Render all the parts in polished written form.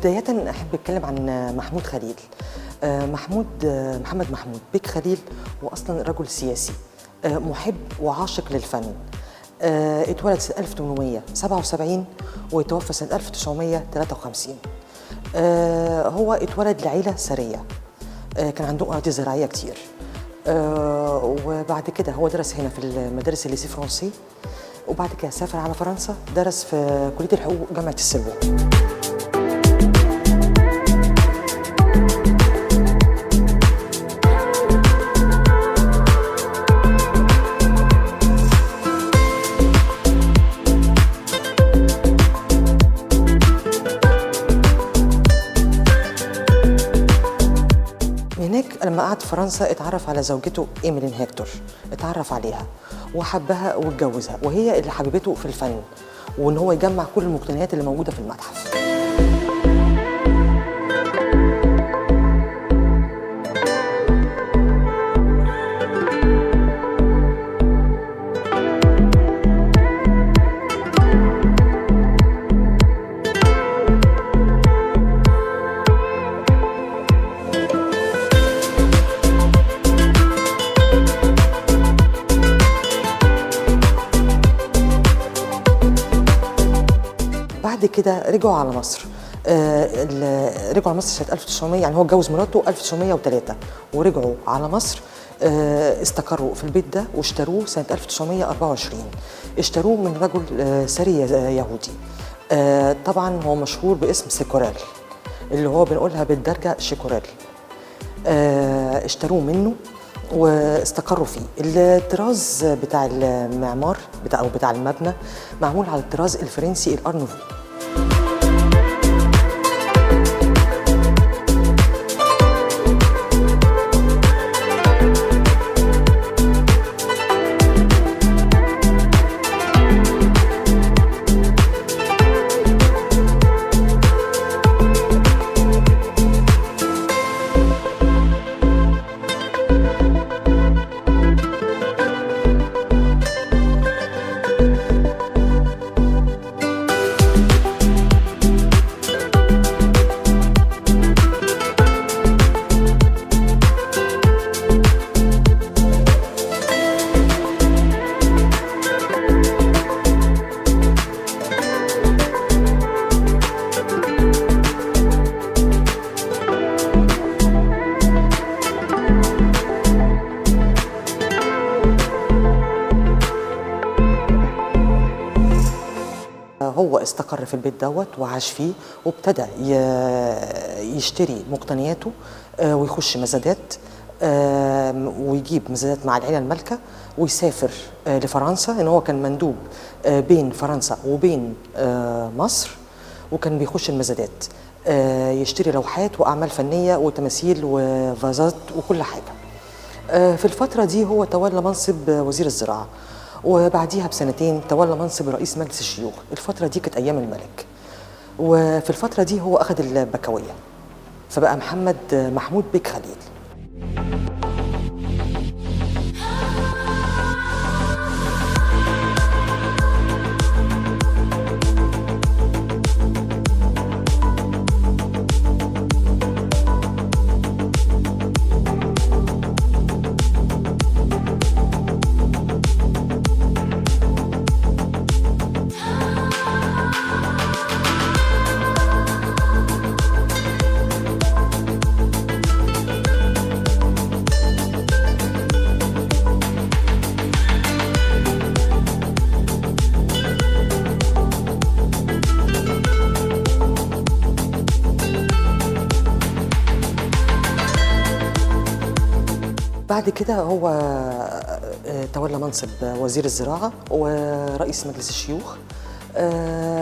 بداية أحب أتكلم عن محمود خليل. محمد محمود بيك خليل هو أصلا رجل سياسي محب وعاشق للفن. اتولد سنة 1877 وتوفى سنة 1953. هو اتولد لعيلة ثرية، كان عندهم أراضي زراعية كتير. وبعد كده هو درس هنا في المدارس الليسي فرنسي، وبعد كده سافر على فرنسا، درس في كلية الحقوق جامعة السوربون. هناك لما قعد في فرنسا اتعرف على زوجته إيميلين هيكتور، اتعرف عليها وحبها واتجوزها، وهي اللي حببته في الفن وإن هو يجمع كل المقتنيات اللي موجودة في المتحف. بعد كده رجعوا على مصر. رجعوا على مصر سنة 1900، يعني هو اتجوز مراته 1903 ورجعوا على مصر. استقروا في البيت ده واشتروه سنة 1924. اشتروه من رجل ثري يهودي. طبعا هو مشهور باسم سيكورال اللي هو بنقولها بالدرجة شيكورال. اشتروه منه واستقروا فيه. الطراز بتاع المعمار بتاع المبنى معمول على الطراز الفرنسي الار نوفو. هو استقر في البيت دوت وعاش فيه، وابتدى يشتري مقتنياته ويخش مزادات ويجيب مزادات مع العيلة المالكة ويسافر لفرنسا. ان هو كان مندوب بين فرنسا وبين مصر، وكان بيخش المزادات يشتري لوحات وأعمال فنية وتماثيل وفازات وكل حاجة. في الفترة دي هو تولى منصب وزير الزراعة، وبعديها بسنتين تولى منصب رئيس مجلس الشيوخ. الفترة دي كانت أيام الملك، وفي الفترة دي هو أخذ البكوية، فبقى محمد محمود بيك خليل. بعد كده هو تولى منصب وزير الزراعة ورئيس مجلس الشيوخ.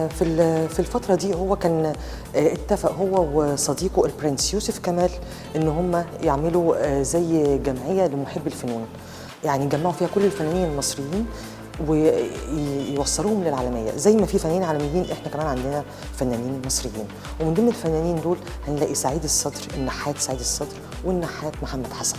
في الفترة دي هو كان اتفق هو وصديقه البرنس يوسف كمال ان هم يعملوا زي جمعية لمحبي الفنون، يعني يجمعوا فيها كل الفنانين المصريين ويوصلوهم للعالمية. زي ما في فنانين عالميين احنا كمان عندنا فنانين مصريين، ومن ضمن الفنانين دول هنلاقي سعيد الصدر، النحات سعيد الصدر، والنحات محمد حسن.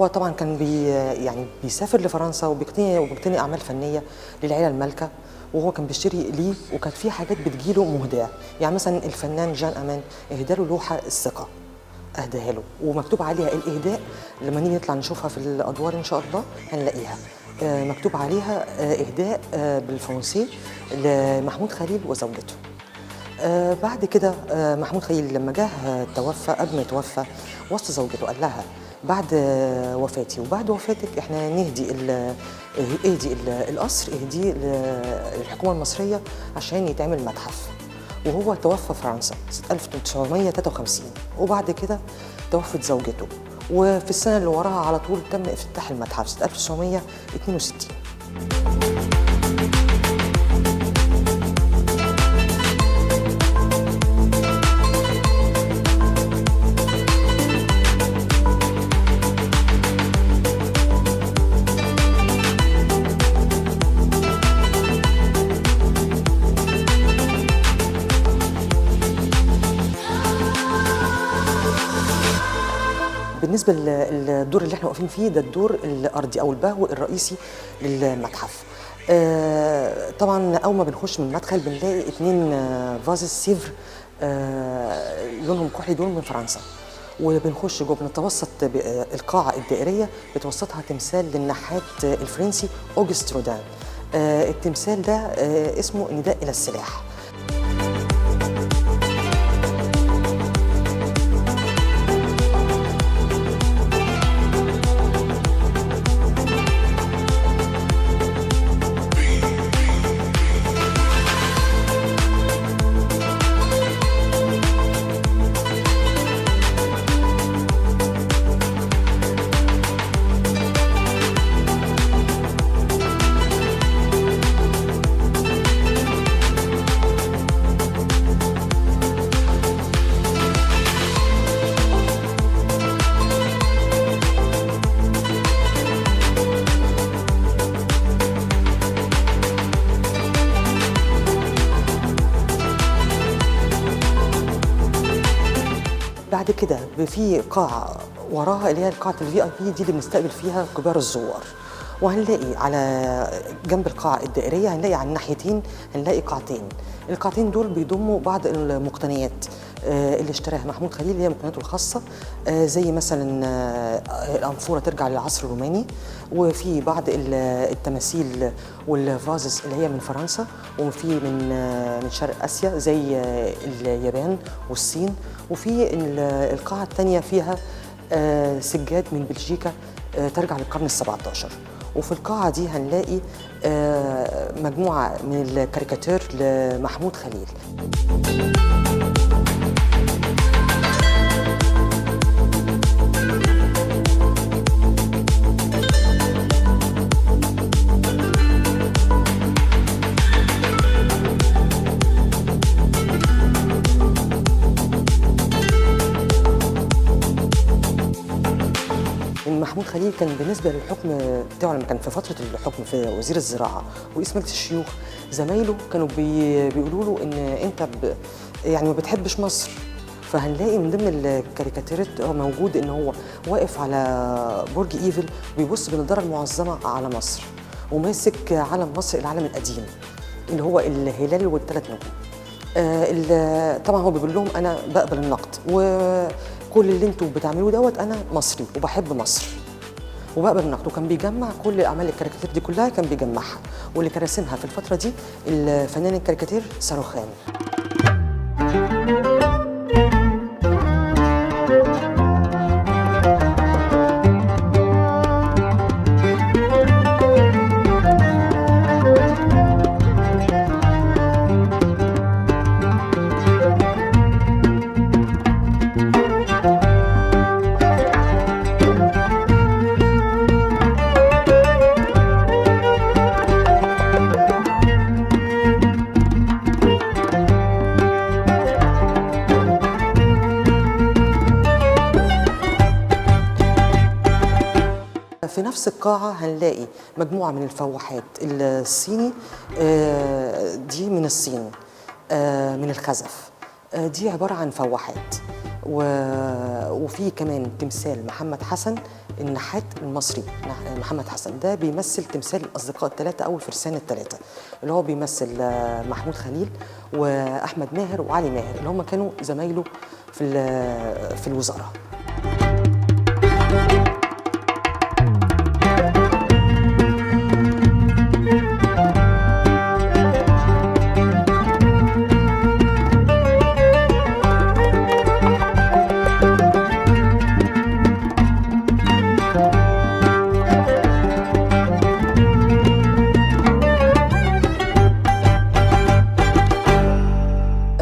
هو طبعا كان يعني بيسافر لفرنسا وبيقتني اعمال فنيه للعيله المالكه، وهو كان بيشتري ليه، وكانت في حاجات بتجيله مهداه. يعني مثلا الفنان جان امان اهدى له لوحه الثقه، اهداها له ومكتوب عليها الاهداء. لما نيجي نطلع نشوفها في الادوار ان شاء الله هنلاقيها مكتوب عليها اهداء بالفرنسي لمحمود خليل وزوجته. بعد كده محمود خليل لما جه توفى، قبل ما يتوفى وصى زوجته قال لها بعد وفاتي وبعد وفاتك احنا اهدي القصر، اهدي للحكومه المصريه عشان يتعمل متحف. وهو توفى في فرنسا سنه 1953، وبعد كده توفت زوجته، وفي السنه اللي وراها على طول تم افتتاح المتحف سنه 1962. بالنسبه للدور اللي احنا واقفين فيه ده الدور الارضي او البهو الرئيسي للمتحف. طبعا اول ما بنخش من المدخل بنلاقي 2 فازز سيفر لونهم كحلي، دول من فرنسا. وبنخش جوه بنتوسط القاعه الدائريه بتوسطها تمثال للنحات الفرنسي اوغست رودان. التمثال ده اسمه نداء الى السلاح. بعد كده في قاعة وراها اللي هي قاعة VIP دي اللي بنستقبل فيها كبار الزوار. وهنلاقي على جنب القاعة الدائرية هنلاقي على الناحيتين هنلاقي قاعتين. القاعتين دول بيضموا بعض المقتنيات اللي اشتراها محمود خليل، اللي هي مقتنياته الخاصة، زي مثلا الأنفورة ترجع للعصر الروماني، وفي بعض التماثيل والفازز اللي هي من فرنسا، وفي من شرق آسيا زي اليابان والصين. وفي القاعة الثانية فيها سجاد من بلجيكا ترجع للقرن ال17. وفي القاعة دي هنلاقي مجموعة من الكاريكاتير لمحمود خليل. محمود خليل كان بالنسبه للحكم بتاعه لما كان في فتره الحكم في وزير الزراعه ورئيس مجلس الشيوخ، زمايله كانوا بيقولوا له ان انت يعني ما بتحبش مصر. فهنلاقي من ضمن الكاريكاتيرات هو موجود ان هو واقف على برج ايفل وبيبص بنظاره المعظمه على مصر، وماسك علم مصر العلم القديم اللي هو الهلال والثلاث نجوم. طبعا هو بيقول لهم انا بقبل النقد، وكل اللي انتوا بتعملوه دوت انا مصري وبحب مصر وبقبل النقد. وكان بيجمع كل اعمال الكاريكاتير دي كلها، كان بيجمعها، واللي كان راسمها في الفتره دي الفنان الكاريكاتير صاروخان. في نفس القاعة هنلاقي مجموعة من الفواحات الصيني، دي من الصين، من الخزف. دي عبارة عن فواحات. وفي كمان تمثال محمد حسن النحات المصري. محمد حسن ده بيمثل تمثال الأصدقاء الثلاثة أو الفرسان الثلاثة، اللي هو بيمثل محمود خليل وأحمد ماهر وعلي ماهر، اللي هم كانوا زمايله في الوزارة.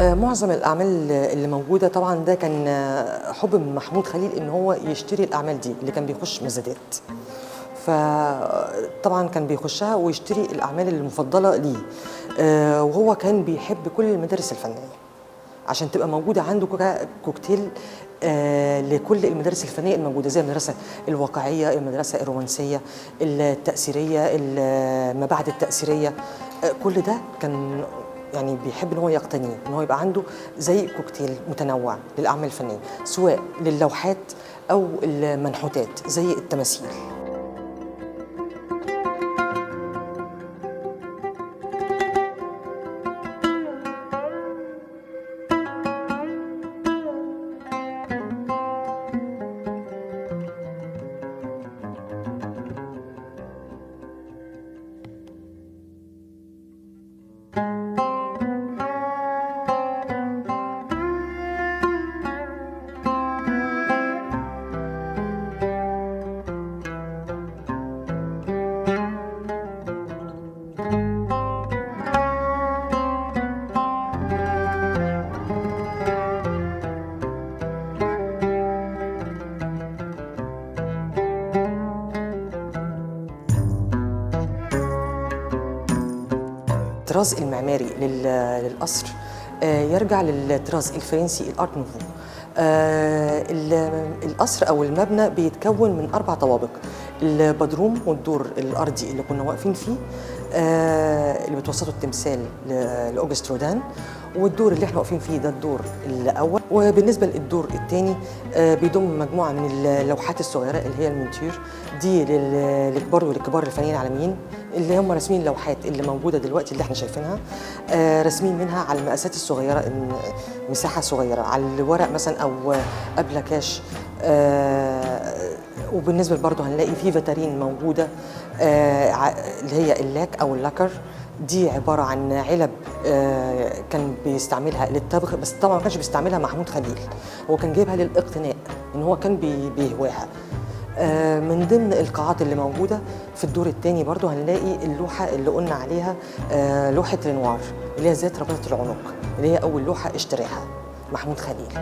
معظم الأعمال اللي موجودة طبعا ده كان حب من محمود خليل إن هو يشتري الأعمال دي اللي كان بيخش مزادات، فطبعا كان بيخشها ويشتري الأعمال المفضلة ليه، وهو كان بيحب كل المدارس الفنية عشان تبقى موجودة عنده كوكتيل لكل المدارس الفنية الموجودة، زي المدرسة الواقعية، المدرسة الرومانسية، التأثيرية، ما بعد التأثيرية، كل ده كان يعني بيحب ان هو يقتنيه، ان هو يبقى عنده زي كوكتيل متنوع للاعمال الفنيه، سواء للوحات او المنحوتات زي التماثيل. الطراز المعماري للقصر يرجع للطراز الفرنسي الارت نوفو. القصر او المبنى بيتكون من 4 طوابق: البدروم والدور الارضي اللي كنا واقفين فيه، اللي بتوسطه التمثال لاوجست رودان، والدور اللي احنا واقفين فيه ده الدور الاول. وبالنسبه للدور الثاني بيضم مجموعه من اللوحات الصغيره اللي هي المونتير دي للكبار وللكبار الفنانين العالميين، اللي هم راسمين اللوحات اللي موجوده دلوقتي اللي احنا شايفينها، راسمين منها على المقاسات الصغيره، مساحه صغيره على الورق مثلا او ابلكاش. وبالنسبه برضه هنلاقي في فاترين موجوده اللي هي اللاك او اللاكر، دي عباره عن علب كان بيستعملها للطبخ، بس طبعا ما كانش بيستعملها محمود خليل، هو كان جايبها للاقتناء، ان هو كان بيهواها. من ضمن القاعات اللي موجوده في الدور الثاني برضو هنلاقي اللوحه اللي قلنا عليها، لوحه رينوار اللي هي ذات رباطه العنق، اللي هي اول لوحه اشتراها محمود خليل.